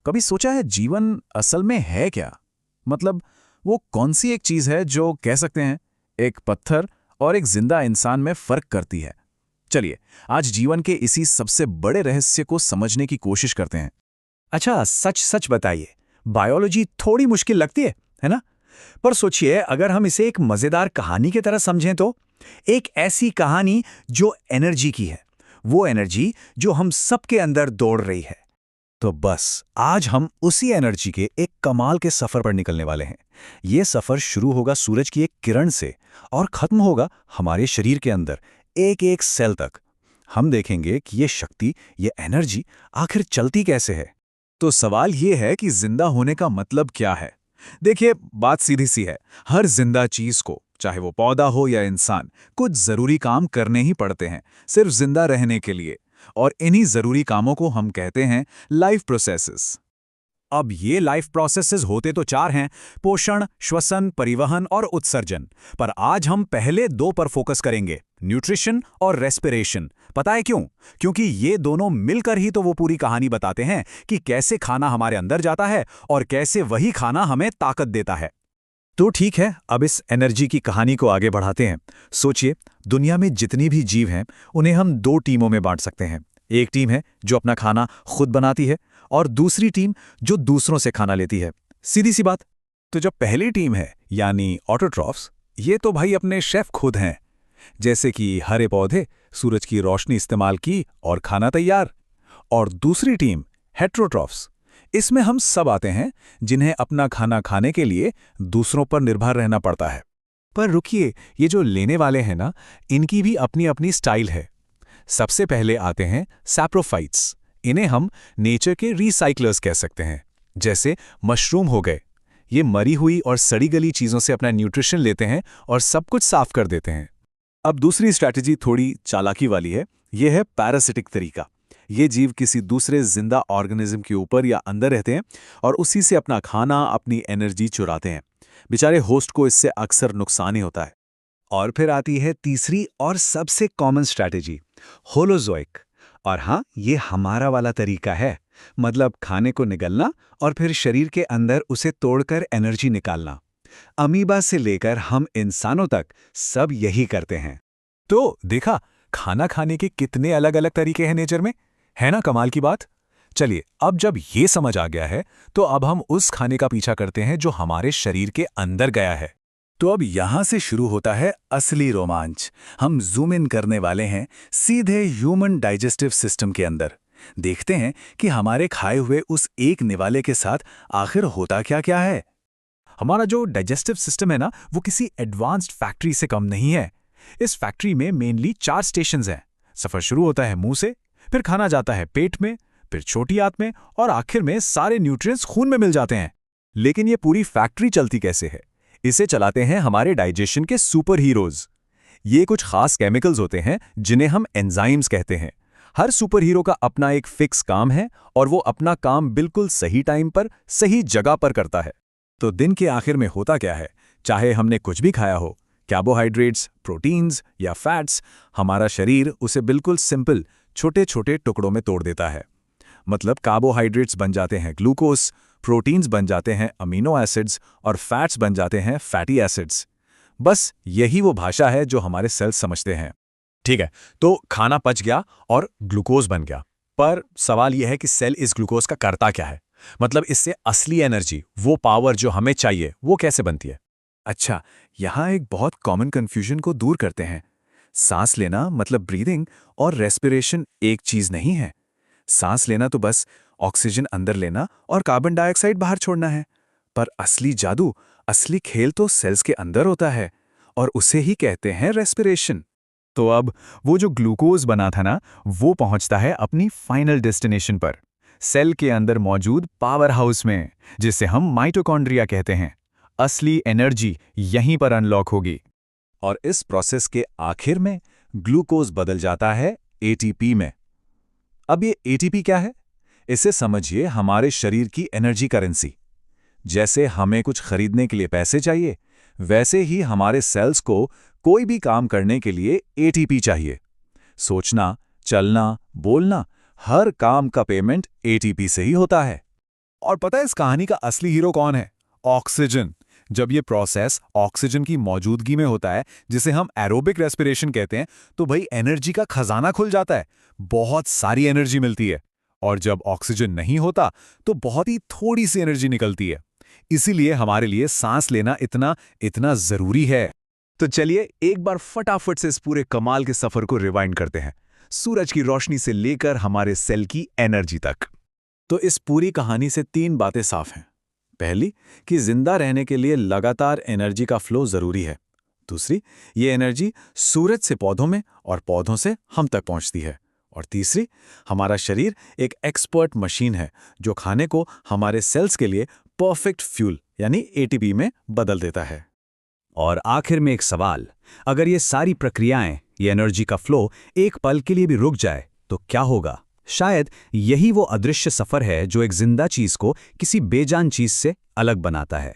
कभी सोचा है जीवन असल में है क्या? मतलब वो कौन सी एक चीज है जो कह सकते हैं एक पत्थर और एक जिंदा इंसान में फर्क करती है? चलिए, आज जीवन के इसी सबसे बड़े रहस्य को समझने की कोशिश करते हैं। अच्छा, सच सच बताइए। बायोलॉजी थोड़ी मुश्किल लगती है ना? पर सोचिए, अगर हम इसे एक मजेदार कहानी की तरह समझें तो एक ऐसी कहानी जो एनर्जी की है, वो एनर्जी जो हम सबके अंदर दौड़ रही है। तो बस आज हम उसी एनर्जी के एक कमाल के सफर पर निकलने वाले हैं। ये सफर शुरू होगा सूरज की एक किरण से और खत्म होगा हमारे शरीर के अंदर एक एक सेल तक। हम देखेंगे कि ये शक्ति, ये एनर्जी आखिर चलती कैसे है। तो सवाल ये है कि जिंदा होने का मतलब क्या है? देखिए, बात सीधी सी है। हर जिंदा चीज को, चाहे वो पौधा हो या इंसान, कुछ जरूरी काम करने ही पड़ते हैं, सिर्फ जिंदा रहने के लिए। और इन्हीं जरूरी कामों को हम कहते हैं लाइफ प्रोसेसेस। अब ये लाइफ प्रोसेसेस होते तो चार हैं: पोषण, श्वसन, परिवहन और उत्सर्जन। पर आज हम पहले दो पर फोकस करेंगे: न्यूट्रिशन और रेस्पिरेशन। पता है क्यों? क्योंकि ये दोनों मिलकर ही तो वो पूरी कहानी बताते हैं कि कैसे खाना हमारे अंदर जाता है और कैसे वही खाना हमें ताकत देता है। तो ठीक है, अब इस एनर्जी की कहानी को आगे बढ़ाते हैं। सोचिए, दुनिया में जितनी भी जीव हैं उन्हें हम दो टीमों में बांट सकते हैं। एक टीम है जो अपना खाना खुद बनाती है और दूसरी टीम जो दूसरों से खाना लेती है। सीधी सी बात। तो जो पहली टीम है यानी ऑटोट्रॉफ्स, ये तो भाई अपने शेफ खुद हैं। जैसे कि हरे पौधे, सूरज की रोशनी इस्तेमाल की और खाना तैयार। और दूसरी टीम हेट्रोट्रॉफ्स, इसमें हम सब आते हैं जिन्हें अपना खाना खाने के लिए दूसरों पर निर्भर रहना पड़ता है। पर रुकिए, ये जो लेने वाले हैं ना, इनकी भी अपनी अपनी स्टाइल है। सबसे पहले आते हैं सैप्रोफाइट्स। इन्हें हम नेचर के रिसाइक्लर्स कह सकते हैं। जैसे मशरूम हो गए, ये मरी हुई और सड़ी गली चीज़ों से अपना न्यूट्रिशन लेते हैं और सब कुछ साफ कर देते हैं। अब दूसरी स्ट्रैटेजी थोड़ी चालाकी वाली है। ये है पैरासिटिक तरीका। ये जीव किसी दूसरे जिंदा ऑर्गेनिज्म के ऊपर या अंदर रहते हैं और उसी से अपना खाना, अपनी एनर्जी चुराते हैं। बेचारे होस्ट को इससे अक्सर नुकसान ही होता है। और फिर आती है तीसरी और सबसे कॉमन स्ट्रैटेजी, होलोजोइक। और हाँ, ये हमारा वाला तरीका है। मतलब खाने को निगलना और फिर शरीर के अंदर उसे तोड़कर एनर्जी निकालना। अमीबा से लेकर हम इंसानों तक सब यही करते हैं। तो देखा, खाना खाने के कितने अलग अलग तरीके हैं नेचर में। है ना कमाल की बात? चलिए, अब जब ये समझ आ गया है तो अब हम उस खाने का पीछा करते हैं जो हमारे शरीर के अंदर गया है। तो अब यहां से शुरू होता है असली रोमांच। हम जूम इन करने वाले हैं सीधे ह्यूमन डाइजेस्टिव सिस्टम के अंदर। देखते हैं कि हमारे खाए हुए उस एक निवाले के साथ आखिर होता क्या क्या है। हमारा जो डाइजेस्टिव सिस्टम है ना, वो किसी एडवांस्ड फैक्ट्री से कम नहीं है। इस फैक्ट्री में मेनली 4 स्टेशंस हैं। सफर शुरू होता है मुंह से, फिर खाना जाता है पेट में, फिर छोटी आंत में और आखिर में सारे न्यूट्रिएंट्स खून में मिल जाते हैं। लेकिन ये पूरी फैक्ट्री चलती कैसे है? इसे चलाते हैं हमारे डाइजेशन के सुपर हीरोज। ये कुछ खास केमिकल्स होते हैं जिन्हें हम एंजाइम्स कहते हैं। हर सुपर हीरो का अपना एक फिक्स काम है और वो अपना काम बिल्कुल सही टाइम पर, सही जगह पर करता है। तो दिन के आखिर में होता क्या है? चाहे हमने कुछ भी खाया हो, कार्बोहाइड्रेट्स, प्रोटीन्स या फैट्स, हमारा शरीर उसे बिल्कुल सिंपल छोटे छोटे टुकड़ों में तोड़ देता है। मतलब कार्बोहाइड्रेट्स बन जाते हैं ग्लूकोज, प्रोटीन्स बन जाते हैं अमीनो एसिड्स और फैट्स बन जाते हैं फैटी एसिड्स। बस यही वो भाषा है जो हमारे सेल्स समझते हैं। ठीक है, तो खाना पच गया और ग्लूकोज बन गया। पर सवाल यह है कि सेल इस ग्लूकोज का करता क्या है? मतलब इससे असली एनर्जी, वो पावर जो हमें चाहिए, वो कैसे बनती है? अच्छा, यहाँ एक बहुत कॉमन कंफ्यूजन को दूर करते हैं। सांस लेना मतलब ब्रीदिंग और रेस्पिरेशन एक चीज नहीं है। सांस लेना तो बस ऑक्सीजन अंदर लेना और कार्बन डाइऑक्साइड बाहर छोड़ना है। पर असली जादू, असली खेल तो सेल्स के अंदर होता है और उसे ही कहते हैं रेस्पिरेशन। तो अब वो जो ग्लूकोज बना था ना, वो पहुंचता है अपनी फाइनल डेस्टिनेशन पर, सेल के अंदर मौजूद पावर हाउस में, जिसे हम माइटोकॉन्ड्रिया कहते हैं। असली एनर्जी यहीं पर अनलॉक होगी। और इस प्रोसेस के आखिर में ग्लूकोज बदल जाता है एटीपी में। अब ये एटीपी क्या है? इसे समझिए हमारे शरीर की एनर्जी करेंसी। जैसे हमें कुछ खरीदने के लिए पैसे चाहिए, वैसे ही हमारे सेल्स को कोई भी काम करने के लिए एटीपी चाहिए। सोचना, चलना, बोलना, हर काम का पेमेंट एटीपी से ही होता है। और पता है इस कहानी का असली हीरो कौन है? ऑक्सीजन। जब ये प्रोसेस ऑक्सीजन की मौजूदगी में होता है, जिसे हम एरोबिक रेस्पिरेशन कहते हैं, तो भाई एनर्जी का खजाना खुल जाता है। बहुत सारी एनर्जी मिलती है। और जब ऑक्सीजन नहीं होता तो बहुत ही थोड़ी सी एनर्जी निकलती है। इसीलिए हमारे लिए सांस लेना इतना इतना जरूरी है। तो चलिए एक बार फटाफट से इस पूरे कमाल के सफर को रिवाइंड करते हैं, सूरज की रोशनी से लेकर हमारे सेल की एनर्जी तक। तो इस पूरी कहानी से 3 बातें साफ हैं। पहली, कि जिंदा रहने के लिए लगातार एनर्जी का फ्लो जरूरी है। दूसरी, ये एनर्जी सूरज से पौधों में और पौधों से हम तक पहुंचती है। और तीसरी, हमारा शरीर एक एक्सपर्ट मशीन है जो खाने को हमारे सेल्स के लिए परफेक्ट फ्यूल यानी एटीपी में बदल देता है। और आखिर में एक सवाल, अगर ये सारी प्रक्रियाएं, ये एनर्जी का फ्लो एक पल के लिए भी रुक जाए तो क्या होगा? शायद यही वो अदृश्य सफर है जो एक जिंदा चीज को किसी बेजान चीज से अलग बनाता है।